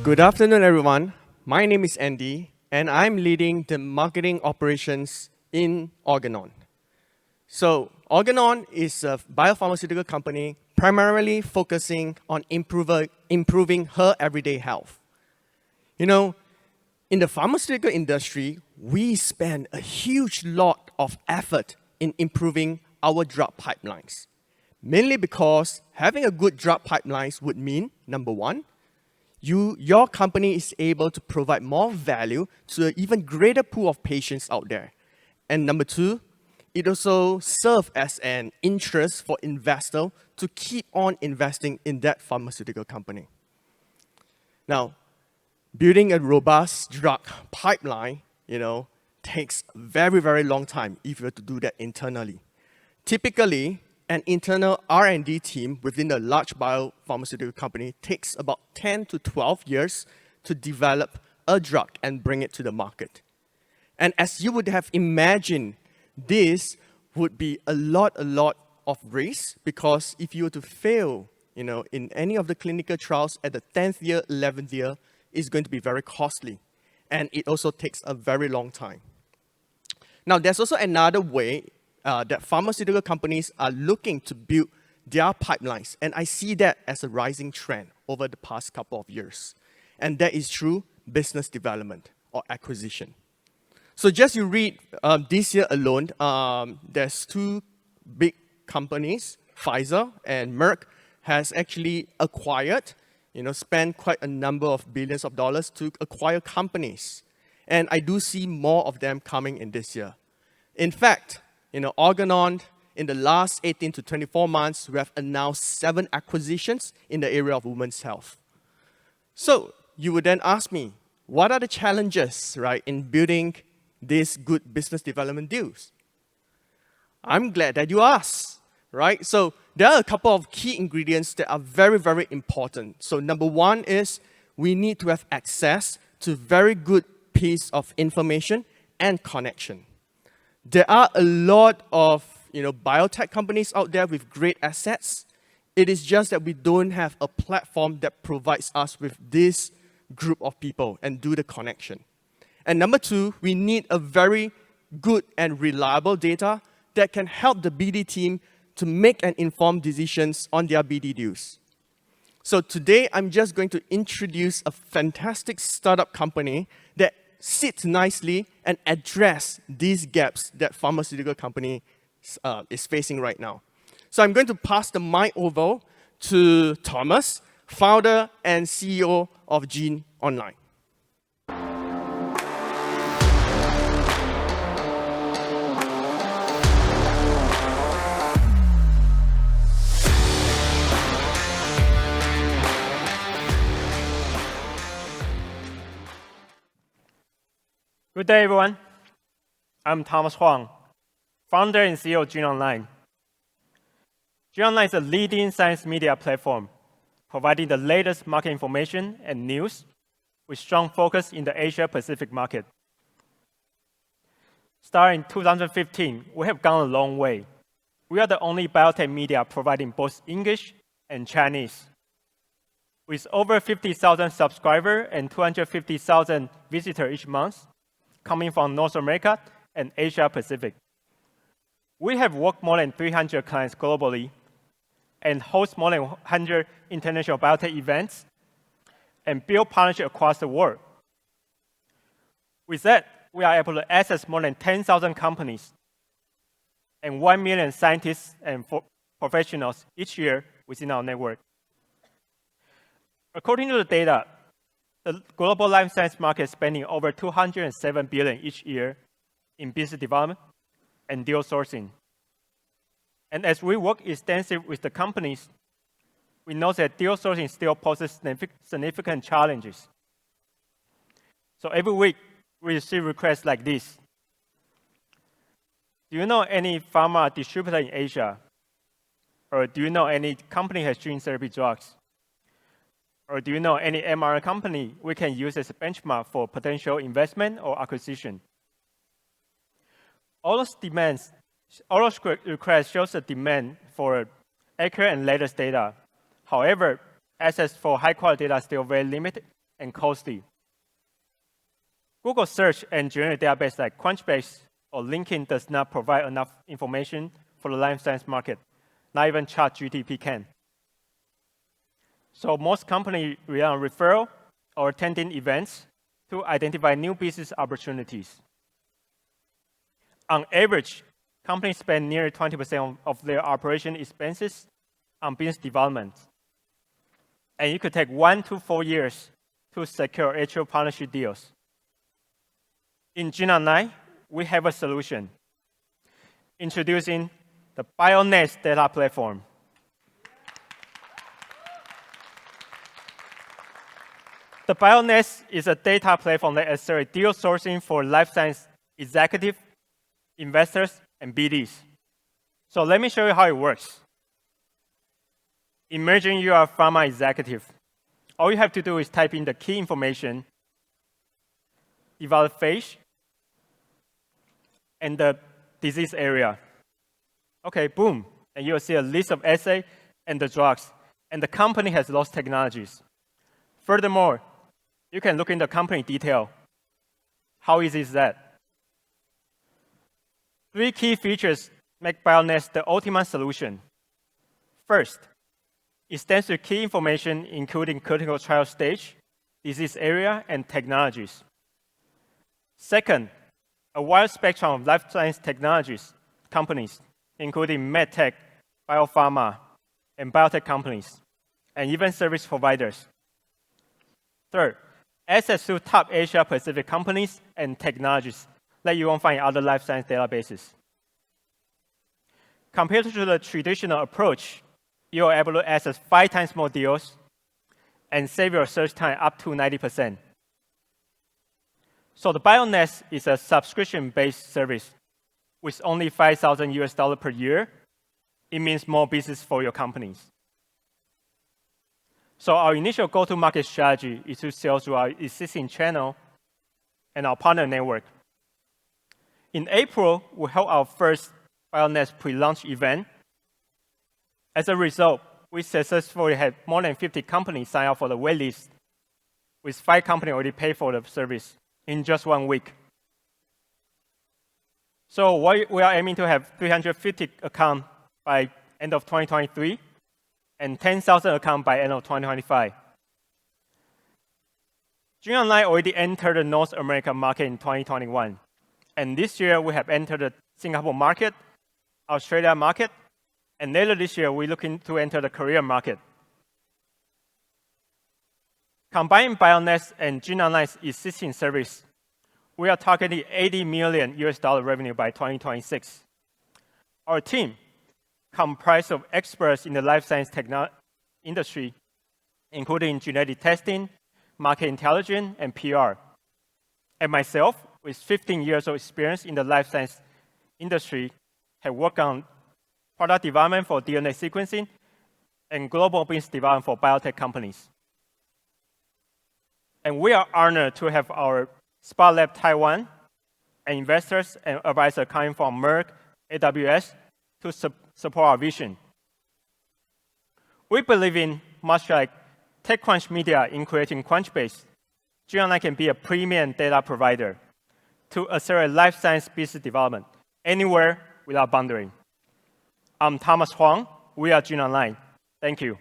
Good afternoon, everyone. My name is Andy, and I'm leading the marketing operations in Organon. So Organon is a biopharmaceutical company primarily focusing on improving her everyday health. You know, in the pharmaceutical industry, we spend a huge lot of effort in improving our drug pipelines. Mainly because having a good drug pipelines would mean, number one, your company is able to provide more value to an even greater pool of patients out there. And number two, it also serves as an interest for investors to keep on investing in that pharmaceutical company. Now, building a robust drug pipeline, takes a very, very long time if you were to do that internally. Typically, an internal R&D team within a large biopharmaceutical company takes about 10 to 12 years to develop a drug and bring it to the market. And as you would have imagined, this would be a lot of risk, because if you were to fail, in any of the clinical trials at the 10th year, 11th year, it's going to be very costly. And it also takes a very long time. Now, there's also another way that pharmaceutical companies are looking to build their pipelines. And I see that as a rising trend over the past couple of years. And that is through business development or acquisition. So just you read this year alone, there's two big companies, Pfizer and Merck, has actually acquired, spent quite a number of billions of dollars to acquire companies. And I do see more of them coming in this year. In fact, Organon, in the last 18 to 24 months, we have announced 7 acquisitions in the area of women's health. So you would then ask me, what are the challenges, in building these good business development deals? I'm glad that you asked, So there are a couple of key ingredients that are very, very important. So number one is we need to have access to very good piece of information and connection. There are a lot of biotech companies out there with great assets. It is just that we don't have a platform that provides us with this group of people and do the connection. And number two, we need a very good and reliable data that can help the BD team to make and informed decisions on their BD deals. So today, I'm just going to introduce a fantastic startup company that sits nicely and address these gaps that pharmaceutical company is facing right now. So I'm going to pass the mic over to Thomas, founder and CEO of GeneOnline. Good day, everyone. I'm Thomas Huang, founder and CEO of GeneOnline. GeneOnline is a leading science media platform, providing the latest market information and news with strong focus in the Asia-Pacific market. Starting in 2015, we have gone a long way. We are the only biotech media providing both English and Chinese. With over 50,000 subscribers and 250,000 visitors each month, coming from North America and Asia Pacific. We have worked more than 300 clients globally and host more than 100 international biotech events and build partnerships across the world. With that, we are able to access more than 10,000 companies and 1 million scientists and professionals each year within our network. According to the data, the global life science market is spending over $207 billion each year in business development and deal sourcing. And as we work extensively with the companies, we know that deal sourcing still poses significant challenges. So every week, we receive requests like this. Do you know any pharma distributor in Asia? Or do you know any company has gene therapy drugs? Or do you know any mRNA company we can use as a benchmark for potential investment or acquisition? All those requests shows the demand for accurate and latest data. However, access for high-quality data is still very limited and costly. Google search and generic database like Crunchbase or LinkedIn does not provide enough information for the life science market. Not even ChatGPT can. So most companies rely on referral or attending events to identify new business opportunities. On average, companies spend nearly 20% of their operation expenses on business development. And it could take 1 to 4 years to secure actual partnership deals. In GeneOnline, we have a solution. Introducing the BioNest data platform. The BioNest is a data platform that accelerates deal sourcing for life science executives, investors, and BDs. So let me show you how it works. Imagine you are a pharma executive. All you have to do is type in the key information, develop phase, and the disease area. Okay, boom. And you'll see a list of assays and the drugs. And the company has those technologies. Furthermore, you can look in the company detail. How easy is that? 3 key features make BioNest the ultimate solution. First, extensive key information including clinical trial stage, disease area, and technologies. Second, a wide spectrum of life science technologies companies, including medtech, biopharma, and biotech companies, and even service providers. Third, access to top Asia-Pacific companies and technologies that you won't find in other life science databases. Compared to the traditional approach, you are able to access 5 times more deals and save your search time up to 90%. So the BioNest is a subscription-based service with only $5,000 per year. It means more business for your companies. So our initial go-to-market strategy is to sell through our existing channel and our partner network. In April, we held our first BioNest pre-launch event. As a result, we successfully had more than 50 companies sign up for the waitlist, with 5 companies already paid for the service in just 1 week. So we are aiming to have 350 accounts by end of 2023 and 10,000 accounts by end of 2025. GeneOnline already entered the North American market in 2021. And this year, we have entered the Singapore market, Australia market, and later this year, we're looking to enter the Korean market. Combining BioNest and GeneOnline's existing service, we are targeting $80 million revenue by 2026. Our team, comprised of experts in the life science industry, including genetic testing, market intelligence, and PR. And myself, with 15 years of experience in the life science industry, have worked on product development for DNA sequencing and global business development for biotech companies. And we are honored to have our SparkLabs Taiwan and investors and advisors coming from Merck, AWS, to support our vision. We believe in, much like TechCrunch Media in creating Crunchbase, GeneOnline can be a premium data provider to accelerate life science business development anywhere without boundary. I'm Thomas Huang. We are GeneOnline. Thank you.